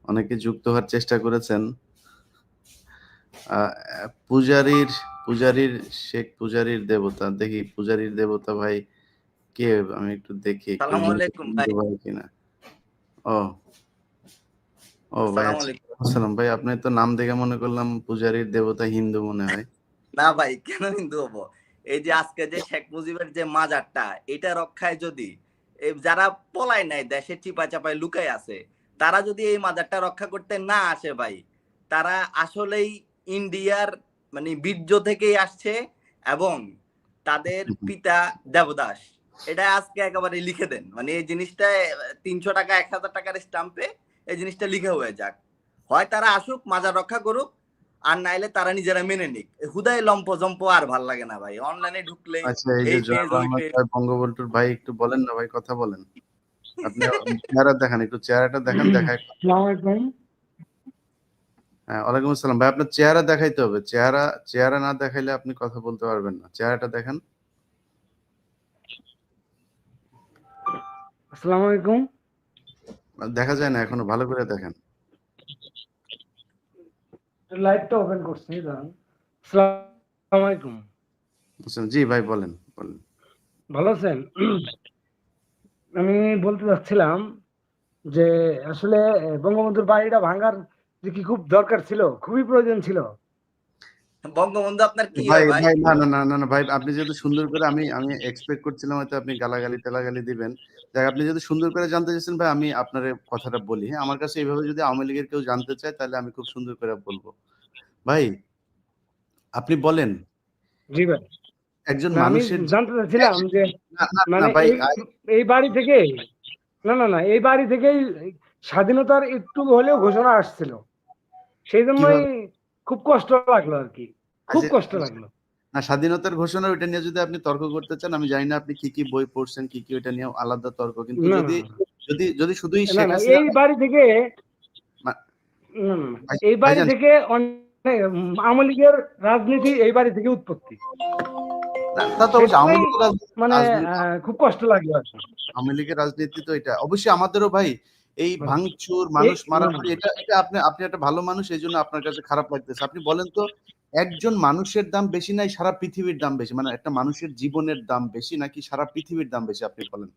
অনেকে যুক্ত হওয়ার চেষ্টা করেছেন। পূজারীর শেখ পূজারীর দেবতা, দেখি পূজারীর দেবতা ভাই কে, আমি একটু দেখি আসসালামু আলাইকুম ভাই। কিনা। ও ও ভাই, আসসালামু আলাইকুম। আসসালাম ভাই, আপনি তো নাম দেখে মনে করলাম পূজারীর দেবতা হিন্দু মনে হয়। না ভাই, কেন হিন্দু হবো? এই যে আজকে যে শেখ মুজিবের যে মাজারটা, এটা রক্ষায় যদি যারা পলায় নাই, দেশে চিপা চাপায় লুকায় আছে, তারা যদি এই মাজারটা রক্ষা করতে না আসে ভাই, তারা আসলেই ইন্ডিয়ার মানে বীর্য থেকেই আসছে এবং তাদের পিতা দেবদাস। এটা আজকে একেবারে লিখে দেন, মানে এই জিনিসটা 300 টাকা 1000 টাকার স্টাম্পে এই জিনিসটা লিখে হয়ে যাক। হয় তারা আসুক মাজার রক্ষা করুক, আর নাইলে তারা নিজেরা মেনে নিক। হুদাই লম্প জম্প আর ভাল লাগে না ভাই, অনলাইনে ঢুকলেই আচ্ছা, এই যে এই জয় পেজ ওই বাংলা পেজ। জয় বঙ্গবন্ধুর ভাই একটু বলেন না ভাই, কথা বলেন। আপনি চেহারা দেখান, একটু চেহারাটা দেখান, দেখায়। আসসালামু আলাইকুম। হ্যাঁ, ওয়ালাইকুম আসসালাম ভাই। আপনার চেহারা দেখাইতে হবে, চেহারা না দেখাইলে আপনি কথা বলতে পারবেন না। চেহারাটা দেখান। আসসালামু আলাইকুম। দেখা যায় না এখনো, ভালো করে দেখেন। লাইভটা ওপেন করছি, দাঁড়ান। আসসালামু আলাইকুম। জি ভাই, বলেন বলেন। ভালো আছেন? আমি বলতে চাচ্ছিলাম যে আসলে বঙ্গবন্ধুর বাড়িটা ভাঙার যে কি খুব দরকার ছিল, খুবই প্রয়োজন ছিল। বঙ্গবন্ধু আপনার কি ভাই হয় ভাই? ভাই, না না না না না ভাই, আপনি যেহেতু সুন্দর করে, আমি আমি এক্সপেক্ট করছিলাম হয়তো আপনি গালাগালি টালাগালি দিবেন। দেখ, আপনি যেহেতু সুন্দর করে জানতে চাইছেন ভাই, আমি আপনার এই কথাটা বলি। হ্যাঁ, আমার কাছে এইভাবে যদি আওয়ামী লীগের কেউ জানতে চায় তাহলে আমি খুব সুন্দর করে বলবো। ভাই, আপনি বলেন, জি ভাই। একজন না, আমি মানুষের জানতে চাচ্ছিলাম যে না না না মানে ভাই, এই বাড়ি থেকে, না, এই বাড়ি থেকেই স্বাধীনতার একটু হলেও ঘোষণা আসছিল। সেই জন্যই কিভাবে? খুব কষ্ট লাগলো আর কি, খুব আচ্ছা, কষ্ট লাগলো। না, স্বাধীনতার ঘোষণা ওইটা নিয়ে যদি আপনি তর্ক করতে চান, আমি জানি না আপনি কি কি বই পড়ছেন, কি কি, ওইটা নিয়ে আলাদা তর্ক। কিন্তু না যদি যদি যদি শুধুই না শেখ না, হাসিনা এই বাড়ি থেকে, মা- এই বাড়ি ভাইজান, থেকে অনেক আওয়ামী লীগের রাজনীতি এই বাড়ি থেকে উৎপত্তি। তা তো অবশ্যই আওয়ামী সেজন্যই লীগের মানে রাজনীতি, খুব কষ্ট লাগলো আর কি। আওয়ামী লীগের রাজনীতি তো এটা অবশ্যই আমাদেরও ভাই। এই ভাঙচুর, মানুষ মারামারি, এটা এটা আপনি আপনি একটা ভালো মানুষ, এই জন্য আপনার কাছে খারাপ লাগতেছে। আপনি বলেন তো, একজন মানুষের দাম বেশি নাই সারা পৃথিবীর দাম বেশি, মানে একটা মানুষের জীবনের দাম বেশি নাকি সারা পৃথিবীর দাম বেশি? আপনি বলেন।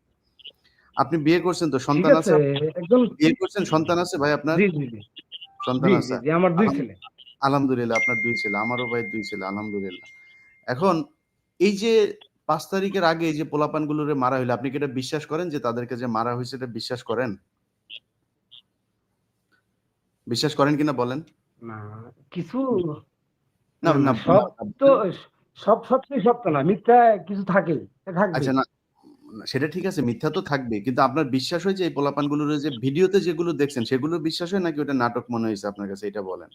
আপনি বিয়ে করছেন তো, ঠিক সন্তান আছে? আছে, একদম। বিয়ে করছেন, সন্তান আছে ভাই আপনার? জি জি জি সন্তান জি জি আছে? জি আমার 2 ছেলে। আলহামদুলিল্লাহ, আপনার 2 ছেলে, আমারও ভাই 2 ছেলে, আলহামদুলিল্লাহ। এখন এই যে ৫ তারিখের আগে এই যে পোলাপানগুলোরে মারা হইলো, আপনি কি এটা বিশ্বাস করেন যে তাদেরকে যে মারা হইছে, এটা বিশ্বাস করেন? বিশ্বাস করেন কিনা বলেন? না, কিছু, না, না না, সব না, তো, সব সত্যি সত্য না, মিথ্যা কিছু থাকেই, থাকবেই। আচ্ছা, না, সেটা ঠিক আছে, মিথ্যা তো থাকবেই। কিন্তু আপনার বিশ্বাস হয় যে এই পোলাপানগুলোর যে ভিডিওতে যেগুলো দেখছেন সেগুলো বিশ্বাস হয় নাকি ওটা নাটক মনে হইছে আপনার কাছে, এটা বলেন।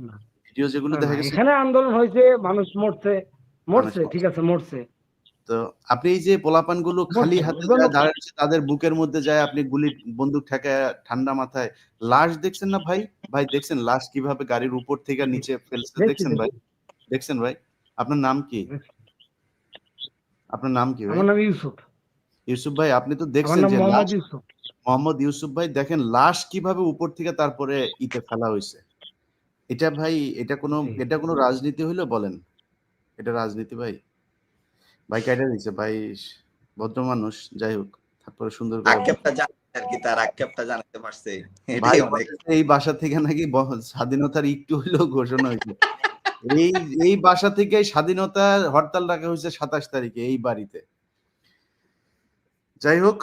না ভিডিও যেগুলো না, দেখা গেছে এখানে আন্দোলন হয়েছে, মানুষ মরছে, মানুষ ঠিক মরছে। আছে, মরছে। তো আপনি এই যে পোলাপানগুলো খালি হাতে এজন্য যায় দাঁড়াচ্ছে, তাদের বুকের মধ্যে যায় আপনি গুলি বন্দুক ঠেকায় ঠান্ডা মাথায় লাশ দেখছেন না ভাই? ভাই দেখছেন লাশ কিভাবে গাড়ির উপর থেকে নিচে ফেলছে, দেখছি দেখছেন ভাই? দেখছি দেখছেন ভাই? আপনার নাম কি? দেখছি। আপনার নাম কি ভাই? আমার নাম ইউসুফ। ইউসুফ ভাই, আপনি তো আমার দেখছেন নাম যে মোহাম্মদ লাশ, ইউসুফ। মোহাম্মদ ইউসুফ ভাই, দেখেন লাশ কিভাবে উপর থেকে তারপরে ইতে ফেলা হইছে। এটা ভাই, জি। এটা কোনো রাজনীতি হইলো বলেন? এটা রাজনীতি ভাই? ভাই কাইটা দিছে ভাই, ভদ্র মানুষ, যাই হোক। তারপরে সুন্দর করে আক্ষেপটা জানাতে আর কি, তার আক্ষেপটা জানাতে পারছে, ভাই এটাই অনেক। বলতেছে এই বাসা থেকে নাকি স্বাধীনতার একটু হইলেও ঘোষণা হইছে। এই এই বাসা থেকে স্বাধীনতার হরতাল ডাকা হয়েছে ২৭ তারিখে এই বাড়িতে। যাই হোক,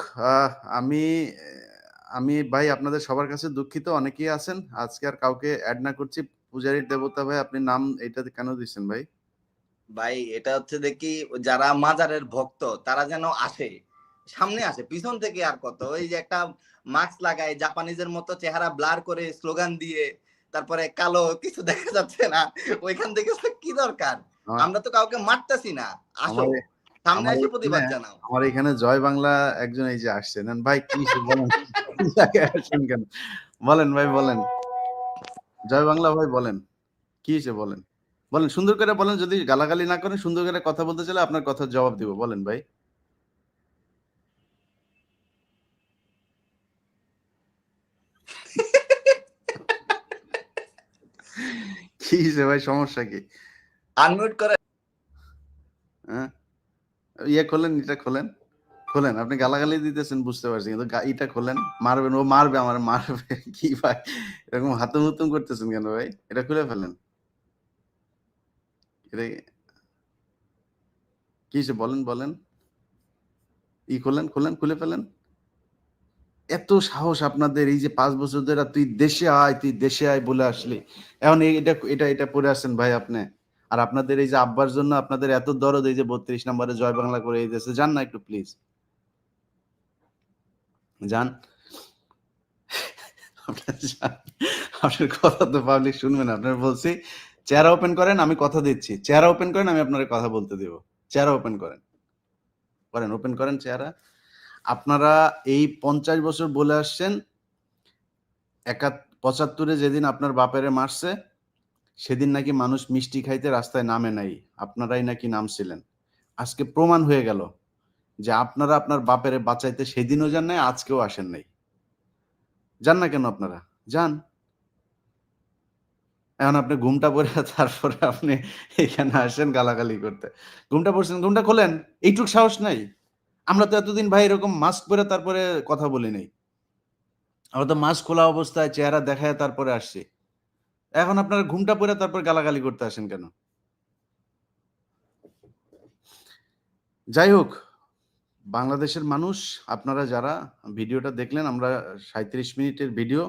আমি আমি ভাই আপনাদের সবার কাছে দুঃখিত, অনেকেই আছেন। আজকে আর কাউকে এড না করছি। পূজারীর দেবতা ভাই, আপনি নাম এইটাতে কেন দিচ্ছেন ভাই? ভাই এটা হচ্ছে দেখি যারা মাজারের ভক্ত তারা যেন আসে, সামনে আসে, পিছন থেকে আর কত, ওই যে একটা মাস্ক লাগায় জাপানিজের মতো চেহারা ব্লার করে স্লোগান দিয়ে তারপরে কালো কিছু দেখা যাচ্ছে না, ওইখান থেকে কি দরকার? আমার আমরা তো কাউকে মারতাছি না, আসো আমার সামনে আমার এসে এখানে প্রতিবাদ জানাও। আমার এখানে জয় বাংলা একজন এই যে আসছে। নেন ভাই, কি বলেন? এই জায়গায় আসেন কেন? বলেন ভাই, বলেন। জয় বাংলা ভাই, বলেন। কি হইছে বলেন? বলেন, সুন্দর করে বলেন, যদি গালাগালি না করেন, সুন্দর করে কথা বলতে চাইলে আপনার কথার জবাব দিব। বলেন ভাই। কি হইছে ভাই, সমস্যা কি? আনমিউট করে। হ্যাঁ? ইয়ে খোলেন, এটা খোলেন। খোলেন। আপনি গালাগালি দিতেছেন বুঝতে পারছি। কিন্তু ইটা খোলেন। মারবেন, ও মারবে, আমার মারবে। কি ভাই? এরকম হাতুম-হুতুম করতেছেন কেন ভাই? এটা খুলে ফেলেন। এটা কি হইছে বলেন, বলেন। খোলেন, খোলেন, খুলে ফেলেন। এত সাহস আপনাদের, এই যে 5 বছর ধরে তুই দেশে আয় বলে আসলি, এখন এটা এটা এটা পড়ে আসছেন ভাই আপনি। আর আপনাদের এই যে আব্বার জন্য আপনাদের এত দরদ, এই যে 32 নম্বরে জয় বাংলা করে এই দেশে যান না একটু প্লিজ, যান। আপনার যান। আপনার কথা তো পাবলিক শুনবে না। আপনার বলছি চেহারা ওপেন করেন, আমি কথা দিচ্ছি। চেহারা ওপেন করেন, আমি আপনার কথা বলতে দেব। চেহারা ওপেন করেন, ওপেন করেন চেহারা। আপনারা এই 50 বছর বলে আসছেন 75-এ যেদিন আপনার বাপেরে মারছে সেদিন নাকি মানুষ মিষ্টি খাইতে রাস্তায় নামে নাই, আপনারাই নাকি নামছিলেন। আজকে প্রমাণ হয়ে গেল যে আপনারা আপনার বাপেরে বাঁচাইতে সেদিনও যান নাই, আজকেও আসেন নাই। যান না কেন আপনারা? যান। এখন আপনি ঘুমটা পড়ে তারপরে আপনি এখানে আসেন গালাগালি করতে। ঘুমটা পড়ছেন, ঘুমটা খোলেন। এইটুক সাহস নাই? আমরা তো এতদিন ভাই এরকম মাস্ক পরে তারপরে কথা বলি নাই। আমরা তো মাস্ক খোলা অবস্থায় চেহারা দেখায় তারপরে আসছি। এখন আপনারা ঘুমটা পড়ে তারপর গালাগালি করতে আসেন কেন? যাই হোক, বাংলাদেশের মানুষ, আপনারা যারা ভিডিওটা দেখলেন, আমরা 37 মিনিটের ভিডিও,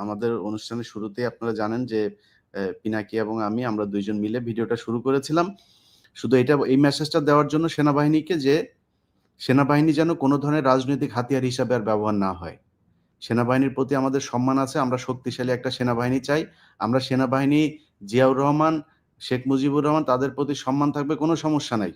আমাদের অনুষ্ঠানের শুরুতেই আপনারা জানেন যে পিনাকি এবং আমরা 2 জন মিলে ভিডিওটা শুরু করেছিলাম। শুধু এই মেসেজটা দেওয়ার জন্য সেনাবাহিনীকে, যে সেনাবাহিনী যেন কোনো ধরনের রাজনৈতিক হাতিয়ার হিসাবে আর ব্যবহার না হয়। সেনাবাহিনীর প্রতি আমাদের সম্মান আছে। আমরা শক্তিশালী একটা সেনাবাহিনী চাই। আমরা সেনাবাহিনী, জিয়াউর রহমান, শেখ মুজিবুর রহমান, তাদের প্রতি সম্মান থাকবে, কোনো সমস্যা নাই।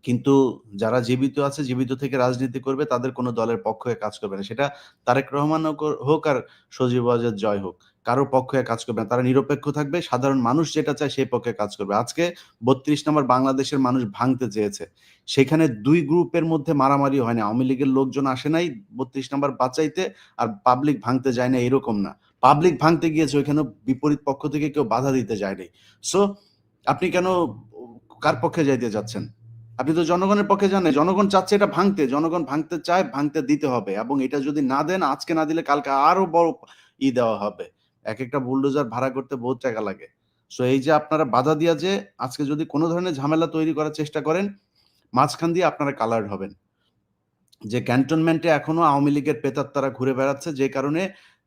কিন্তু যারা জীবিত আছে, জীবিত থেকে রাজনীতি করবে, তাদের কোনো দলের পক্ষ হয়ে কাজ করবে না। সেটা তারেক রহমান হোক আর সজীব ওয়াজেদ জয় হোক, কারো পক্ষ হয়ে কাজ করবে না। তারা নিরপেক্ষ থাকবে, সাধারণ মানুষ যেটা চায় সেই পক্ষে কাজ করবে। আজকে 32 নম্বর বাংলাদেশের মানুষ ভাঙতে চেয়েছে, সেখানে 2 গ্রুপের মধ্যে মারামারি হয় না। আওয়ামী লীগের লোকজন আসে নাই 32 নম্বর বাঁচাইতে, আর পাবলিক ভাঙতে যায় না, এরকম না। পাবলিক ভাঙতে গিয়েছে, ওইখানে বিপরীত পক্ষ থেকে কেউ বাধা দিতে যায়নি। সো আপনি কেন কার পক্ষে যাইতে যাচ্ছেন? আপনি তো জনগণের পক্ষে যান নাই। জনগণ চাচ্ছে এটা ভাঙতে, জনগণ ভাঙতে চায়, ভাঙতে দিতে হবে। এবং এটা যদি না দেন, আজকে না দিলে কালকে আরো বড় দেওয়া হবে। এক একটা বুলডোজার ভাড়া করতে বহুত টাকা লাগে। সো এই যে আপনারা বাধা দিয়া যে আজকে যদি কোনো ধরনের ঝামেলা তৈরি করার চেষ্টা করেন, মাঝখান দিয়ে আপনারা কালার্ড হবেন। যে ক্যান্টনমেন্টে এখনো আওয়ামী লীগের প্রেতাত্মারা ঘুরে বেড়াচ্ছে, যে কারণে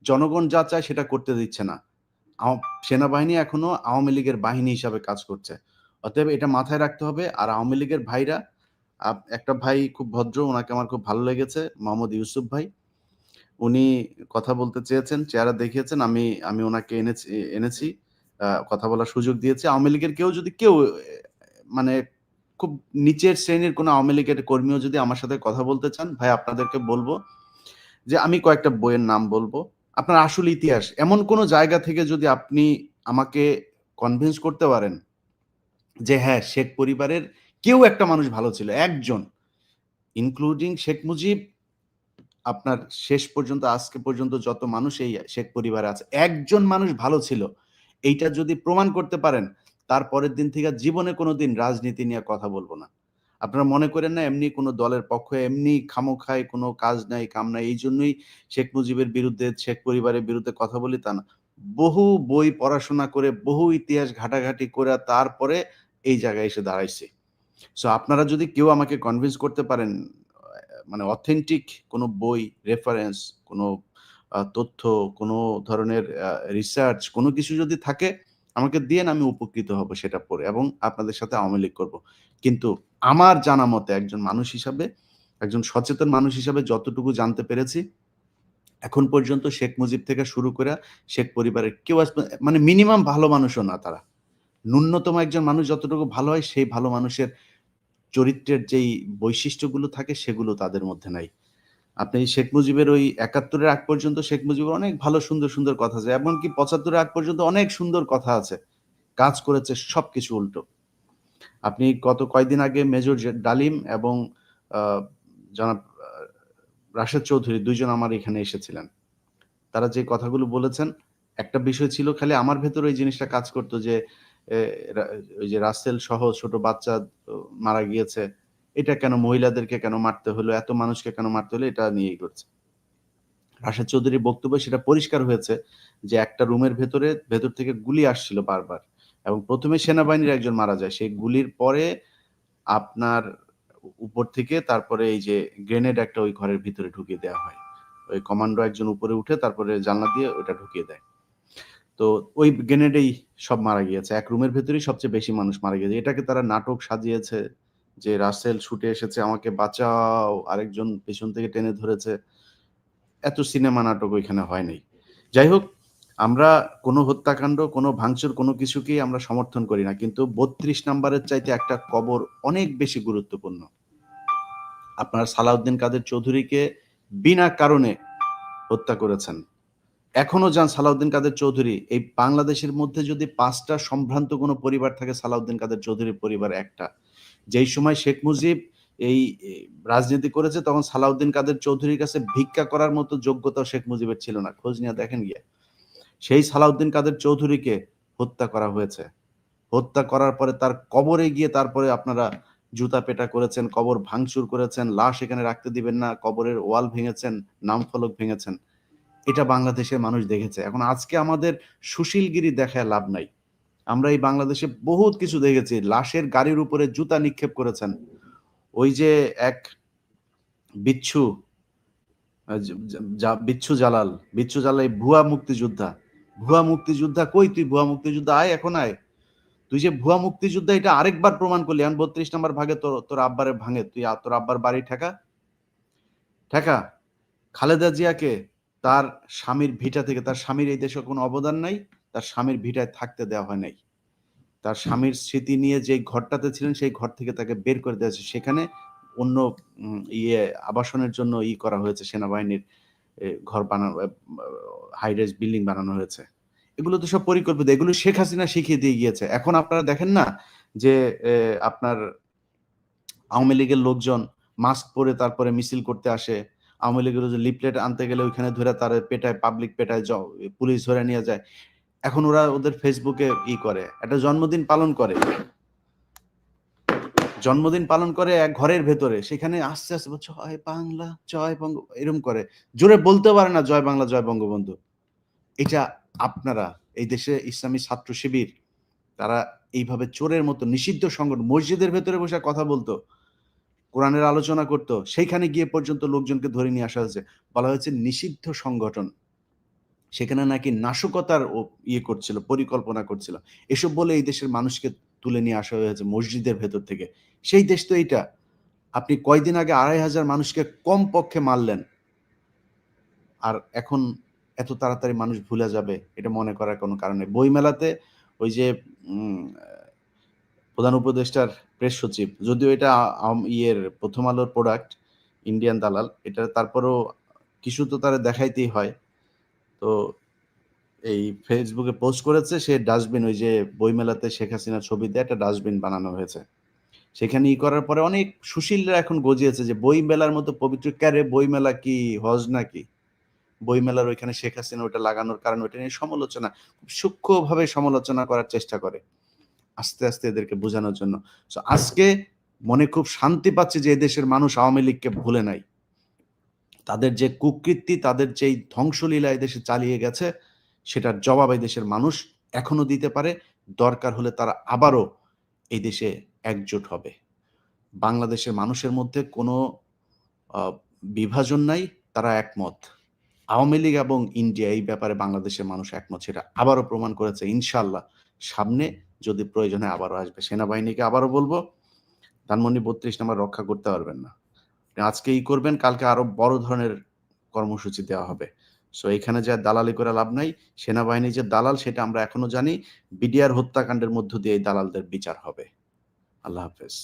জনগণ যা চায় সেটা করতে দিচ্ছে না। সেনাবাহিনী এখনো আওয়ামী লীগের বাহিনী হিসাবে কাজ করছে। অতএব এটা মাথায় রাখতে হবে। আর আওয়ামী লীগের ভাইরা, একটা ভাই খুব ভদ্র, ওনাকে আমার খুব ভালো লেগেছে, মোহাম্মদ ইউসুফ ভাই। উনি কথা বলতে চেয়েছেন, চেহারা দেখিয়েছেন, আমি ওনাকে এনেছি, কথা বলার সুযোগ দিয়েছি। আওয়ামী লীগের কেউ মানে খুব নিচের শ্রেণীর কোনো আওয়ামী লীগের কর্মীও যদি আমার সাথে কথা বলতে চান, ভাই আপনাদেরকে বলবো যে আমি কয়েকটা বইয়ের নাম বলবো। আপনার আসল ইতিহাস, এমন কোনো জায়গা থেকে যদি আপনি আমাকে কনভিন্স করতে পারেন যে হ্যাঁ, শেখ পরিবারের কেউ একটা মানুষ ভালো ছিল, একজন, ইনক্লুডিং শেখ মুজিব, আপনার শেষ পর্যন্ত আজকে পর্যন্ত যত মানুষ এই শেখ পরিবারে আছে, একজন মানুষ ভালো ছিল, এইটা যদি প্রমাণ করতে পারেন, তারপরের দিন থেকে জীবনে কোনোদিন রাজনীতি নিয়ে কথা বলবো না। আপনারা মনে করেন না এমনি কোনো দলের পক্ষে এমনি খামোখায় কোনো কাজ নাই, কাম নাই, এই জন্যই শেখ মুজিবের বিরুদ্ধে, শেখ পরিবারের বিরুদ্ধে কথা বলি, তা না। বহু বই পড়াশোনা করে, বহু ইতিহাস ঘাটাঘাটি করে তারপরে এই জায়গায় এসে দাঁড়াইছি। সো আপনারা যদি কেউ আমাকে কনভিন্স করতে পারেন, মানে অথেন্টিক কোনো বই, রেফারেন্স, কোনো তথ্য, কোনো ধরনের রিসার্চ, কোনো কিছু যদি থাকে আমাকে দিয়েন, আমি উপকৃত হব সেটা পড়ে, এবং আপনাদের সাথে আওয়ামী লীগ করবো। কিন্তু আমার জানা মতে, একজন মানুষ হিসাবে, একজন সচেতন মানুষ হিসাবে যতটুকু জানতে পেরেছি, এখন পর্যন্ত শেখ মুজিব থেকে শুরু করে শেখ পরিবারের কেউ মানে মিনিমাম ভালো মানুষও না তারা। ন্যূনতম একজন মানুষ যতটুকু ভালো হয়, সেই ভালো মানুষের চরিত্রের যেই বৈশিষ্ট্যগুলো থাকে সেগুলো তাদের মধ্যে নাই। আপনি শেখ মুজিবের ওই ৭১-এর আগ পর্যন্ত শেখ মুজিবের অনেক ভালো সুন্দর কথা আছে, এমনকি ৭৫-এর আগ পর্যন্ত অনেক সুন্দর কথা আছে, কাজ করেছে সবকিছু উল্টো। আপনি কয়দিন আগে মেজর ডালিম এবং জনাব রাশেদ চৌধুরী ২ জন আমার এখানে এসেছিলেন। তারা যে কথাগুলো বলেছেন, একটা বিষয় ছিল খালি আমার ভেতরে ওই জিনিসটা কাজ করতো যে ওই যে রাসেল সহ ছোট বাচ্চা মারা গিয়েছে, এটা কেন, মহিলাদেরকে কেন মারতে হলো, এত মানুষকে কেন মারতে হলো, এটা নিয়েই করছে। রাশেদ চৌধুরীর বক্তব্য সেটা পরিষ্কার হয়েছে যে একটা রুমের ভেতর থেকে গুলি আসছিল বারবার, এবং প্রথমে সেনাবাহিনীর একজন মারা যায়, সেই গুলির পরে আপনার উপর থেকে তারপরে এই যে গ্রেনেড একটা ওই ঘরের ভিতরে ঢুকিয়ে দেওয়া হয়। ওই কমান্ডো একজন উপরে উঠে তারপরে জানলা দিয়ে ওটা ঢুকিয়ে দেয়। তো ওই গ্রেনেডেই সব মারা গিয়েছে, এক রুমের ভেতরেই সবচেয়ে বেশি মানুষ মারা গিয়েছে। এটাকে তারা নাটক সাজিয়েছে যে রাসেল ছুটে এসেছে আমাকে বাঁচাও, আরেকজন পেছন থেকে টেনে ধরেছে। এত সিনেমা নাটক ওইখানে হয় নাই। যাই হোক, আমরা কোনো হত্যাকাণ্ড, কোনো ভাঙচুর, কোনো কিছুকেই আমরা সমর্থন করি না, কিন্তু 32 নাম্বারের চাইতে একটা কবর অনেক বেশি গুরুত্বপূর্ণ। আপনার সালাউদ্দিন কাদের চৌধুরীকে বিনা কারণে হত্যা করেছেন। এখনো যান সালাউদ্দিন কাদের চৌধুরী, এই বাংলাদেশের মধ্যে যদি 5টা সম্ভ্রান্ত কোনো পরিবার থাকে, সালাউদ্দিন কাদের চৌধুরীর পরিবার একটা। যেই সময় শেখ মুজিব এই রাজনীতি করেছে তখন সালাউদ্দিন কাদের চৌধুরীর কাছে ভিক্ষা করার মতো যোগ্যতা শেখ মুজিবের ছিল না, খোঁজ নিয়ে দেখেন গিয়ে। সেই সালাউদ্দিন কাদের চৌধুরীকে হত্যা করা হয়েছে। হত্যা করার পরে তার কবরে গিয়ে তারপরে আপনারা জুতা পেটা করেছেন, কবর ভাঙচুর করেছেন, লাশ এখানে রাখতে দিবেন না, কবরের ওয়াল ভেঙেছেন, নাম ফলক ভেঙেছেন। এটা বাংলাদেশের মানুষ দেখেছে। এখন আজকে আমাদের সুশীলগিরি দেখায় লাভ নাই। আমরা এই বাংলাদেশে বহুত কিছু দেখেছি। লাশের গাড়ির উপরে জুতা নিক্ষেপ করেছেন। ওই যে এক বিচ্ছু বিচ্ছু জালাল ভুয়া মুক্তিযোদ্ধা কই তুই? ভুয়া মুক্তিযোদ্ধা আয়, এখন আয়। তুই যে ভুয়া মুক্তিযোদ্ধা এটা আরেকবার প্রমাণ করলি। এখন 32 নম্বর ভাগে তোর আব্বারে ভাঙে, তুই তোর আব্বার বাড়ি ঠেকা। খালেদা জিয়াকে তার স্বামীর ভিটা থেকে, তার স্বামীর এই দেশে কোনো অবদান নাই, তার স্বামীর ভিটায় থাকতে দেওয়া হয় নাই। তার স্বামীর স্মৃতি নিয়ে যে ঘরটাতে ছিলেন সেই ঘর থেকে তাকে বের করে দেওয়া হয়েছে। সেখানে অন্য আবাসনের জন্য করা হয়েছে, সেনাবাহিনীর ঘর বানানো, হাইরাইজ বিল্ডিং বানানো হয়েছে। এগুলো তো সব পরিকল্পিত, এগুলো শেখ হাসিনা শিখিয়ে দিয়ে গিয়েছে। এখন আপনারা দেখেন না যে আপনার আওয়ামী লীগের লোকজন মাস্ক পরে তারপরে মিছিল করতে আসে, আওয়ামী লীগের যে লিফলেট আনতে গেলে ওইখানে ধরে তার পেটায়, পাবলিক পেটায়, পুলিশ ধরে নিয়ে যায়। এখন ওরা ওদের ফেসবুকে করে, একটা জন্মদিন পালন করে এক ঘরের ভেতরে, সেখানে আস্তে আস্তে জয় বাংলা জয় বঙ্গ এরকম করে, জোরে বলতে পারে না জয় বাংলা জয় বঙ্গবন্ধু। এটা আপনারা এই দেশে ইসলামী ছাত্র শিবির তারা এইভাবে চোরের মতো নিষিদ্ধ সংগঠন, মসজিদের ভেতরে বসে কথা বলতো, কোরআনের আলোচনা করত, সেইখানে গিয়ে পর্যন্ত লোকজনকে ধরে নিয়ে আসা হয়েছে, বলা হয়েছে নিষিদ্ধ সংগঠন। সেখানে নাকি নাশকতার করছিল, পরিকল্পনা করছিল। এসব বলে এই দেশের মানুষকে তুলে নিয়ে আসা হয়েছে মসজিদের ভেতর থেকে। সেই দেশ তো এইটা। আপনি কয়দিন আগে 2500 মানুষকে কম পক্ষে মারলেন, আর এখন এত তাড়াতাড়ি মানুষ ভুলে যাবে এটা মনে করার কোনো কারণে। বইমেলাতে ওই যে প্রধান উপদেষ্টার প্রেস সচিব, যদিও এটা প্রথম আলোর প্রোডাক্ট, ইন্ডিয়ান দালাল, এটা তারপরেও কিছু তো তারা দেখাইতেই হয়। তো এই ফেসবুকে পোস্ট করেছে সে ডাস্টবিন, ওই যে বইমেলাতে শেখ হাসিনার ছবি দিয়ে একটা ডাস্টবিন বানানো হয়েছে। সেখানে করার পরে অনেক সুশীলরা এখন গজিয়েছে যে বইমেলার মতো পবিত্র, ক্যারে বইমেলা কি হজ নাকি? বইমেলার ওইখানে শেখ হাসিনা ওটা লাগানোর কারণ ওইটা নিয়ে সমালোচনা, খুব সূক্ষ্মভাবে সমালোচনা করার চেষ্টা করে আস্তে আস্তে এদেরকে বোঝানোর জন্য। আজকে মনে খুব শান্তি পাচ্ছে যে এদেশের মানুষ আওয়ামী লীগকে ভুলে নাই। তাদের যে কুকৃতি, তাদের যেই ধ্বংসলীলা এদেশে চালিয়ে গেছে, সেটার জবাব এই দেশের মানুষ এখনো দিতে পারে। দরকার হলে তারা আবারও এই দেশে একজোট হবে। বাংলাদেশের মানুষের মধ্যে কোনো বিভাজন নাই, তারা একমত। আওয়ামী লীগ এবং ইন্ডিয়া এই ব্যাপারে বাংলাদেশের মানুষ একমত, সেটা আবারও প্রমাণ করেছে। ইনশাল্লাহ সামনে যদি প্রয়োজন হয় আবারও আসবে। সেনাবাহিনীকে আবারও বলবো, ধানমন্ডি 32 নম্বর রক্ষা করতে পারবেন না, আজকে করবেন, কালকে আরো বড় ধরনের কর্মসূচি দেওয়া হবে। সো এখানে যা দালালি করে লাভ নাই। সেনাবাহিনী যে দালাল সেটা আমরা এখনো জানি। বিডিআর হত্যাকাণ্ডের মধ্য দিয়ে এই দালালদের বিচার হবে। আল্লাহ হাফেজ।